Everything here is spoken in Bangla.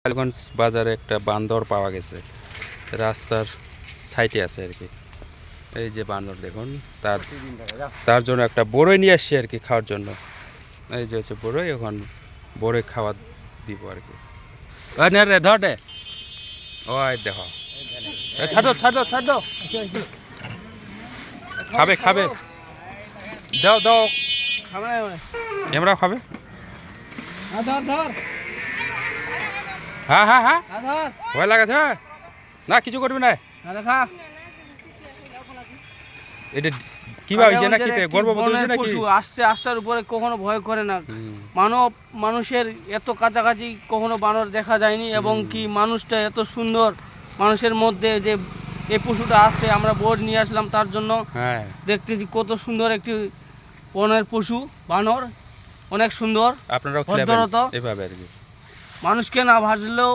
গোপালগঞ্জ বাজারে একটা বান্দর পাওয়া গেছে, রাস্তার সাইডে আছে আর কি। এই যে বান্দর দেখুন, তার জন্য একটা বড়ই নিয়ে আসছি আর কি খাওয়ার জন্য। এই যে হচ্ছে বড়ই, এখন বড়ই খাওয়া দিব আর কি। রে ধর দে, ওই দেখো, ছাড় দাও ছাড় দাও ছাড় দাও, খাবে খাবে, দাও দাও, এমরাও খাবে। হ্যাঁ হ্যাঁ হ্যাঁ, ভয় লাগাছে না, কিছু করবি না। এটা কি ভাবছে না, কি গর্ভবতী হয়েছে নাকি? আসছে আসার উপরে কখনো ভয় করে না। মানুষের এত কাছাকাছি কখনো বানর দেখা যায়নি, এবং কি মানুষটা এত সুন্দর, মানুষের মধ্যে যে এই পশুটা আসছে, আমরা বোর্ড নিয়ে আসলাম তার জন্য। হ্যাঁ, দেখতেছি কত সুন্দর একটি বনের পশু বানর, অনেক সুন্দর। আপনারাও ভদ্রতা, এভাবে আর কি মানুষকে না ভাসলেও